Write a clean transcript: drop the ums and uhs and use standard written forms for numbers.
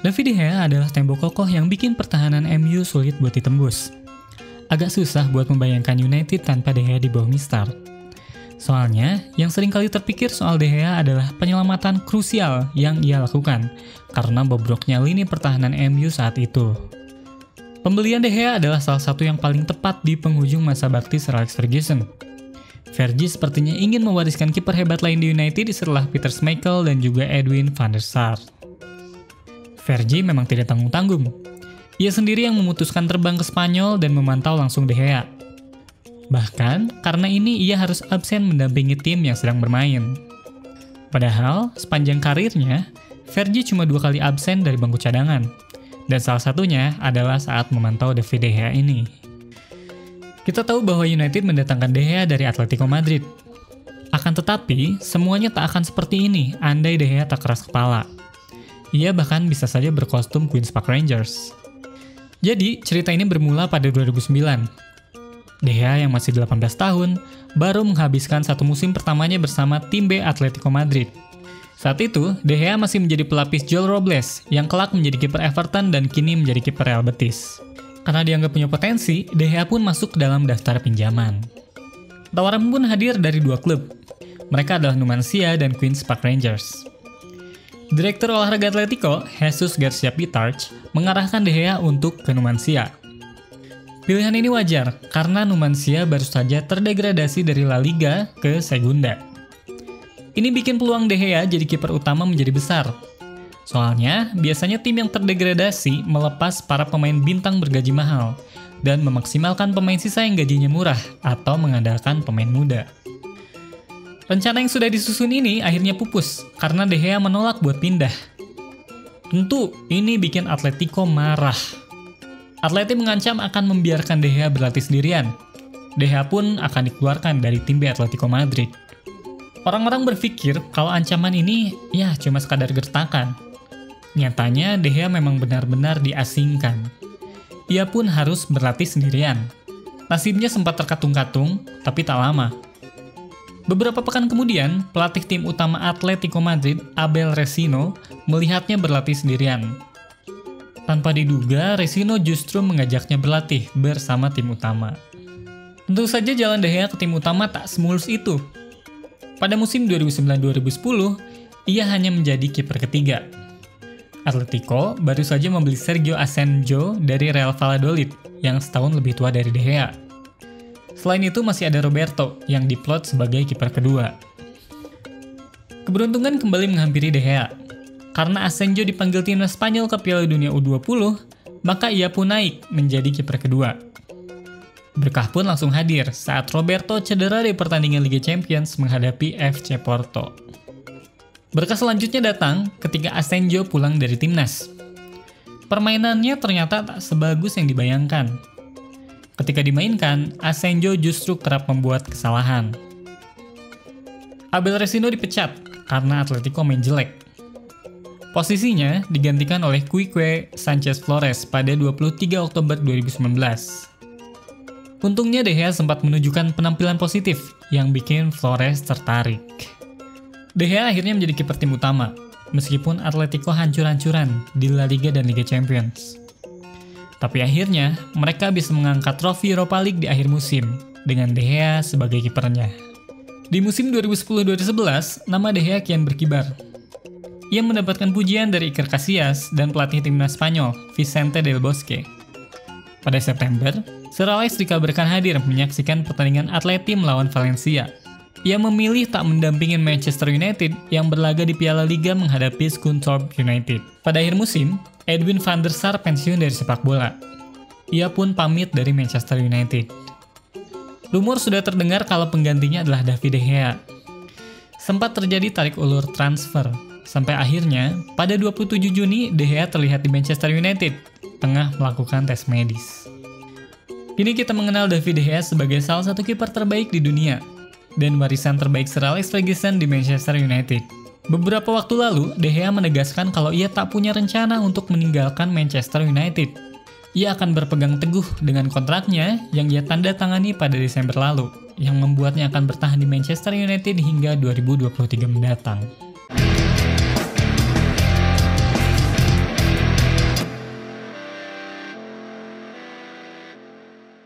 David De Gea adalah tembok kokoh yang bikin pertahanan MU sulit buat ditembus. Agak susah buat membayangkan United tanpa De Gea di bawah Mistar. Soalnya, yang sering kali terpikir soal De Gea adalah penyelamatan krusial yang ia lakukan karena bobroknya lini pertahanan MU saat itu. Pembelian De Gea adalah salah satu yang paling tepat di penghujung masa bakti Sir Alex Ferguson. Fergie sepertinya ingin mewariskan kiper hebat lain di United setelah Peter Schmeichel dan juga Edwin van der Sar. Fergie memang tidak tanggung-tanggung. Ia sendiri yang memutuskan terbang ke Spanyol dan memantau langsung De Gea. Bahkan, karena ini ia harus absen mendampingi tim yang sedang bermain. Padahal, sepanjang karirnya, Fergie cuma 2 kali absen dari bangku cadangan. Dan salah satunya adalah saat memantau David De Gea ini. Kita tahu bahwa United mendatangkan De Gea dari Atletico Madrid. Akan tetapi, semuanya tak akan seperti ini andai De Gea tak keras kepala. Ia bahkan bisa saja berkostum Queen's Park Rangers. Jadi, cerita ini bermula pada 2009. De Gea yang masih 18 tahun, baru menghabiskan satu musim pertamanya bersama tim B Atletico Madrid. Saat itu, De Gea masih menjadi pelapis Joel Robles, yang kelak menjadi kiper Everton dan kini menjadi kiper Real Betis. Karena dianggap punya potensi, De Gea pun masuk ke dalam daftar pinjaman. Tawaran pun hadir dari 2 klub. Mereka adalah Numancia dan Queen's Park Rangers. Direktur olahraga Atletico, Jesus Garcia Pitarch, mengarahkan De Gea untuk ke Numancia. Pilihan ini wajar, karena Numancia baru saja terdegradasi dari La Liga ke Segunda. Ini bikin peluang De Gea jadi kiper utama menjadi besar. Soalnya, biasanya tim yang terdegradasi melepas para pemain bintang bergaji mahal, dan memaksimalkan pemain sisa yang gajinya murah, atau mengandalkan pemain muda. Rencana yang sudah disusun ini akhirnya pupus karena De Gea menolak buat pindah. Tentu, ini bikin Atletico marah. Atleti mengancam akan membiarkan De Gea berlatih sendirian. De Gea pun akan dikeluarkan dari tim B Atletico Madrid. Orang-orang berpikir kalau ancaman ini ya cuma sekadar gertakan. Nyatanya De Gea memang benar-benar diasingkan. Ia pun harus berlatih sendirian. Nasibnya sempat terkatung-katung, tapi tak lama. Beberapa pekan kemudian, pelatih tim utama Atletico Madrid, Abel Resino, melihatnya berlatih sendirian. Tanpa diduga, Resino justru mengajaknya berlatih bersama tim utama. Tentu saja jalan De Gea ke tim utama tak semulus itu. Pada musim 2009-2010, ia hanya menjadi kiper ketiga. Atletico baru saja membeli Sergio Asenjo dari Real Valladolid, yang setahun lebih tua dari De Gea. Selain itu masih ada Roberto yang diplot sebagai kiper kedua. Keberuntungan kembali menghampiri De Gea. Karena Asenjo dipanggil timnas Spanyol ke Piala Dunia U20, maka ia pun naik menjadi kiper kedua. Berkah pun langsung hadir saat Roberto cedera di pertandingan Liga Champions menghadapi FC Porto. Berkah selanjutnya datang ketika Asenjo pulang dari timnas. Permainannya ternyata tak sebagus yang dibayangkan. Ketika dimainkan, Asenjo justru kerap membuat kesalahan. Abel Resino dipecat karena Atletico main jelek. Posisinya digantikan oleh Quique Sanchez Flores pada 23 Oktober 2019. Untungnya De Gea sempat menunjukkan penampilan positif yang bikin Flores tertarik. De Gea akhirnya menjadi kiper tim utama, meskipun Atletico hancur-hancuran di La Liga dan Liga Champions. Tapi akhirnya, mereka bisa mengangkat trofi Europa League di akhir musim, dengan De Gea sebagai kipernya. Di musim 2010-2011, nama De Gea kian berkibar. Ia mendapatkan pujian dari Iker Casillas dan pelatih timnas Spanyol, Vicente del Bosque. Pada September, Sir Alex dikabarkan hadir menyaksikan pertandingan Atleti melawan Valencia. Ia memilih tak mendampingin Manchester United yang berlaga di Piala Liga menghadapi Scunthorpe United. Pada akhir musim, Edwin van der Sar pensiun dari sepak bola. Ia pun pamit dari Manchester United. Rumor sudah terdengar kalau penggantinya adalah David De Gea. Sempat terjadi tarik ulur transfer, sampai akhirnya pada 27 Juni De Gea terlihat di Manchester United, tengah melakukan tes medis. Kini kita mengenal David De Gea sebagai salah satu kiper terbaik di dunia, dan warisan terbaik Sir Alex Ferguson di Manchester United. Beberapa waktu lalu, De Gea menegaskan kalau ia tak punya rencana untuk meninggalkan Manchester United. Ia akan berpegang teguh dengan kontraknya yang ia tanda tangani pada Desember lalu, yang membuatnya akan bertahan di Manchester United hingga 2023 mendatang.